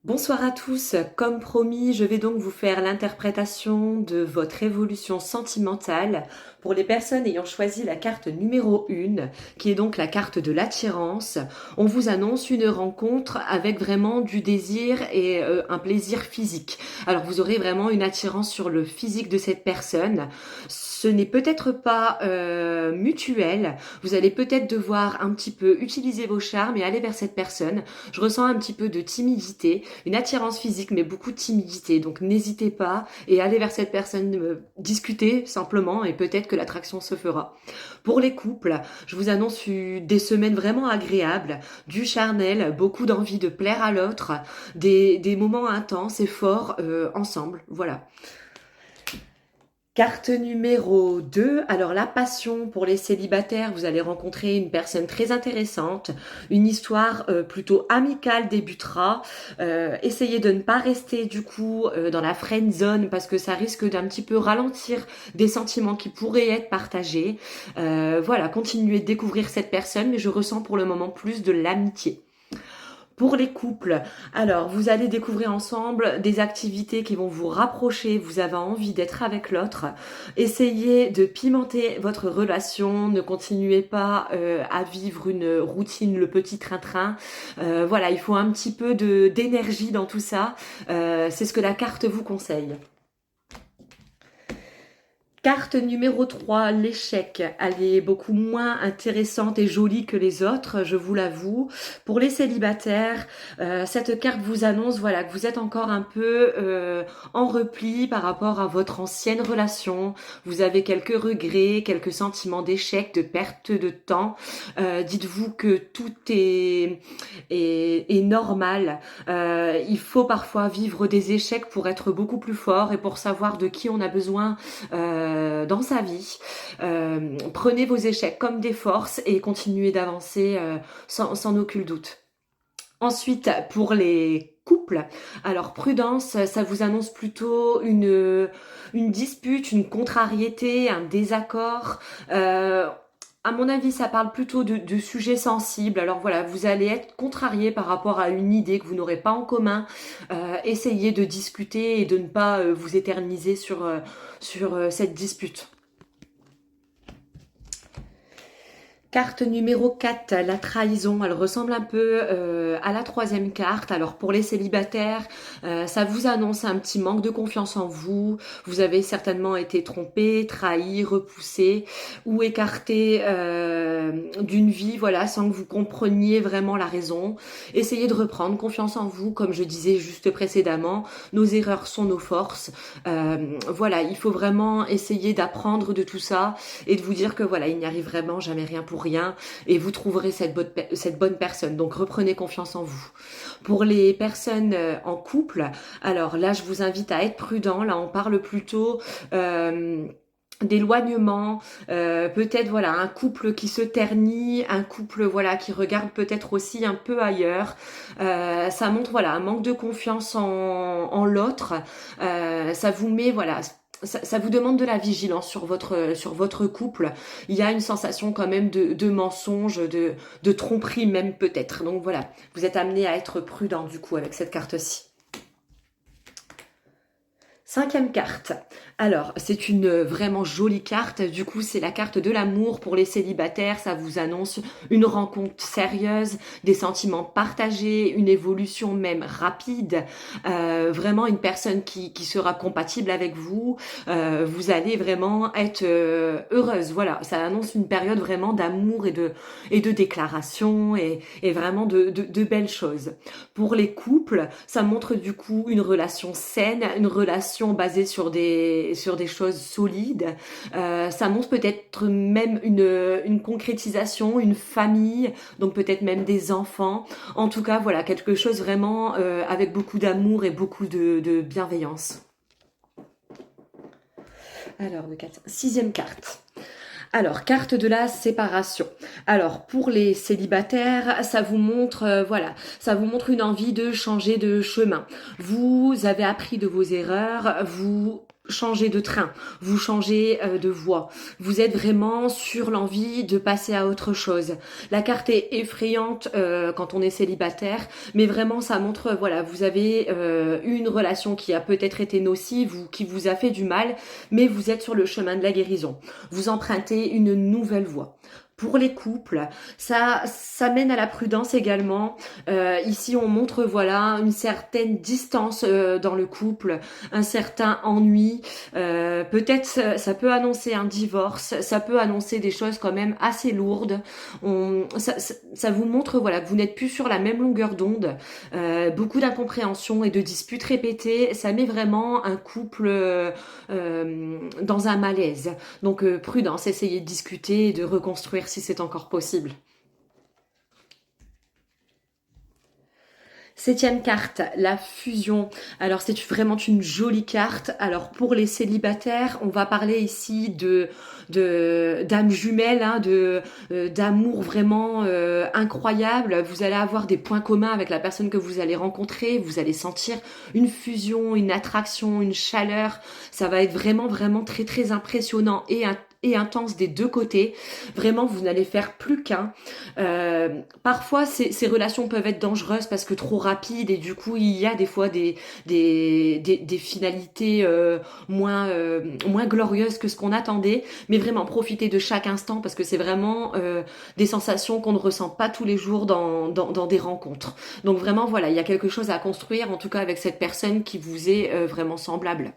Bonsoir à tous, comme promis, je vais donc vous faire l'interprétation de votre évolution sentimentale pour les personnes ayant choisi la carte numéro 1, qui est donc la carte de l'attirance. On vous annonce une rencontre avec vraiment du désir et un plaisir physique. Alors vous aurez vraiment une attirance sur le physique de cette personne. Ce n'est peut-être pas mutuel, vous allez peut-être devoir un petit peu utiliser vos charmes et aller vers cette personne. Je ressens un petit peu de timidité, une attirance physique, mais beaucoup de timidité. Donc n'hésitez pas et allez vers cette personne, discuter simplement et peut-être que l'attraction se fera. Pour les couples, je vous annonce des semaines vraiment agréables, du charnel, beaucoup d'envie de plaire à l'autre, des moments intenses et forts ensemble. Voilà. Carte numéro 2, alors la passion pour les célibataires, vous allez rencontrer une personne très intéressante, une histoire plutôt amicale débutera. Essayez de ne pas rester du coup dans la friend zone parce que ça risque d'un petit peu ralentir des sentiments qui pourraient être partagés. Voilà, continuez de découvrir cette personne, mais je ressens pour le moment plus de l'amitié. Pour les couples, alors vous allez découvrir ensemble des activités qui vont vous rapprocher, vous avez envie d'être avec l'autre. Essayez de pimenter votre relation, ne continuez pas à vivre une routine, le petit train-train. Voilà, il faut un petit peu d'énergie dans tout ça. C'est ce que la carte vous conseille. Carte numéro 3, l'échec. Elle est beaucoup moins intéressante et jolie que les autres, je vous l'avoue. Pour les célibataires, cette carte vous annonce voilà que vous êtes encore un peu en repli par rapport à votre ancienne relation. Vous avez quelques regrets, quelques sentiments d'échec, de perte de temps. Dites-vous que tout est normal. Il faut parfois vivre des échecs pour être beaucoup plus fort et pour savoir de qui on a besoin dans sa vie. Prenez vos échecs comme des forces et continuez d'avancer sans aucun doute. Ensuite, pour les couples, alors prudence, ça vous annonce plutôt une dispute, une contrariété, un désaccord. À mon avis, ça parle plutôt de sujets sensibles. Alors voilà, vous allez être contrarié par rapport à une idée que vous n'aurez pas en commun. Essayez de discuter et de ne pas vous éterniser sur cette dispute. Carte numéro 4, la trahison. Elle ressemble un peu à la troisième carte. Alors pour les célibataires, ça vous annonce un petit manque de confiance en vous. Vous avez certainement été trompé, trahi, repoussé ou écarté d'une vie, voilà, sans que vous compreniez vraiment la raison. Essayez de reprendre confiance en vous, comme je disais juste précédemment. Nos erreurs sont nos forces. Voilà, il faut vraiment essayer d'apprendre de tout ça et de vous dire que voilà, il n'y arrive vraiment jamais rien pour rien et vous trouverez cette bonne personne. Donc reprenez confiance en vous. Pour les personnes en couple, alors là je vous invite à être prudent. Là on parle plutôt d'éloignement, peut-être voilà un couple qui se ternit, un couple voilà qui regarde peut-être aussi un peu ailleurs. Ça montre voilà un manque de confiance en l'autre. Ça vous met voilà ça vous demande de la vigilance sur votre couple. Il y a une sensation quand même de mensonge, de tromperie même peut-être. Donc voilà, vous êtes amené à être prudent du coup avec cette carte-ci. Cinquième carte. Alors, c'est une vraiment jolie carte. Du coup, c'est la carte de l'amour pour les célibataires. Ça vous annonce une rencontre sérieuse, des sentiments partagés, une évolution même rapide. Vraiment une personne qui sera compatible avec vous. Vous allez vraiment être heureuse. Voilà, ça annonce une période vraiment d'amour et de déclaration et vraiment de belles choses. Pour les couples, ça montre du coup une relation saine, une relation basée sur des choses solides. Ça montre peut-être même une concrétisation, une famille, donc peut-être même des enfants. En tout cas, voilà, quelque chose vraiment avec beaucoup d'amour et beaucoup de bienveillance. Alors, sixième carte. Alors, carte de la séparation. Alors, pour les célibataires, ça vous montre, voilà, ça vous montre une envie de changer de chemin. Vous avez appris de vos erreurs, vous changez de train, vous changez de voie, vous êtes vraiment sur l'envie de passer à autre chose. La carte est effrayante quand on est célibataire, mais vraiment ça montre, voilà, vous avez une relation qui a peut-être été nocive ou qui vous a fait du mal, mais vous êtes sur le chemin de la guérison. Vous empruntez une nouvelle voie. Pour les couples, ça mène à la prudence également. Ici, on montre voilà une certaine distance dans le couple, un certain ennui. Peut-être ça peut annoncer un divorce, ça peut annoncer des choses quand même assez lourdes. Ça vous montre voilà que vous n'êtes plus sur la même longueur d'onde. Beaucoup d'incompréhension et de disputes répétées, ça met vraiment un couple dans un malaise. Donc prudence, essayez de discuter et de reconstruire si c'est encore possible. Septième carte, la fusion. Alors c'est vraiment une jolie carte. Alors pour les célibataires, on va parler ici de d'âmes jumelles, hein, d'amour vraiment incroyable. Vous allez avoir des points communs avec la personne que vous allez rencontrer. Vous allez sentir une fusion, une attraction, une chaleur. Ça va être vraiment vraiment très très impressionnant et intense des deux côtés. Vraiment, vous n'allez faire plus qu'un. Parfois, ces relations peuvent être dangereuses parce que trop rapides et du coup, il y a des fois des finalités moins glorieuses que ce qu'on attendait. Mais vraiment, profitez de chaque instant parce que c'est vraiment des sensations qu'on ne ressent pas tous les jours dans des rencontres. Donc vraiment, voilà, il y a quelque chose à construire, en tout cas avec cette personne qui vous est vraiment semblable.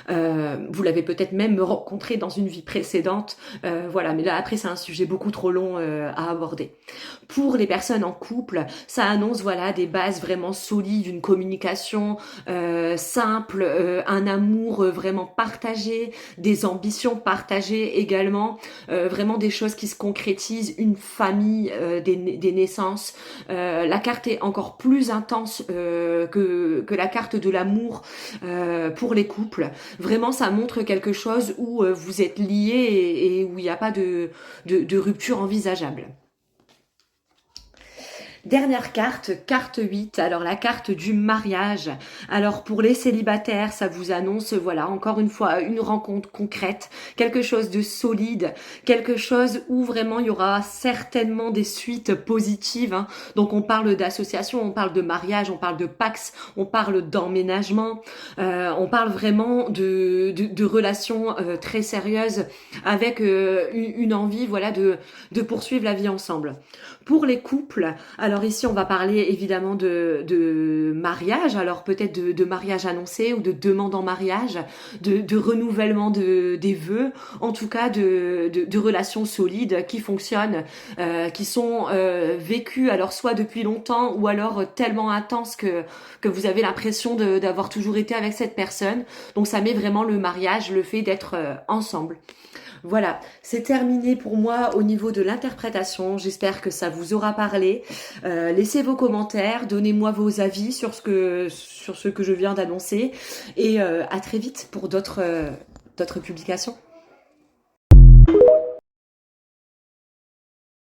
Vous l'avez peut-être même rencontré dans une vie précédente, voilà. Mais là après c'est un sujet beaucoup trop long à aborder. Pour les personnes en couple, ça annonce voilà des bases vraiment solides, une communication simple, un amour vraiment partagé, des ambitions partagées également, vraiment des choses qui se concrétisent, une famille, des naissances. La carte est encore plus intense que la carte de l'amour pour les couples. Vraiment, ça montre quelque chose où vous êtes liés et où il n'y a pas de rupture envisageable. Dernière carte, carte 8, alors la carte du mariage. Alors pour les célibataires, ça vous annonce, voilà, encore une fois, une rencontre concrète, quelque chose de solide, quelque chose où vraiment il y aura certainement des suites positives, hein. Donc on parle d'association, on parle de mariage, on parle de pax, on parle d'emménagement, on parle vraiment de relations très sérieuses avec une envie, voilà, de poursuivre la vie ensemble. Pour les couples, alors ici on va parler évidemment de mariage, alors peut-être de mariage annoncé ou de demande en mariage, de renouvellement des vœux, en tout cas de relations solides qui fonctionnent, qui sont vécues alors soit depuis longtemps ou alors tellement intenses que vous avez l'impression d'avoir toujours été avec cette personne. Donc ça met vraiment le mariage, le fait d'être ensemble. Voilà, c'est terminé pour moi au niveau de l'interprétation. J'espère que ça vous aura parlé. Laissez vos commentaires, donnez-moi vos avis sur ce que je viens d'annoncer et à très vite pour d'autres publications.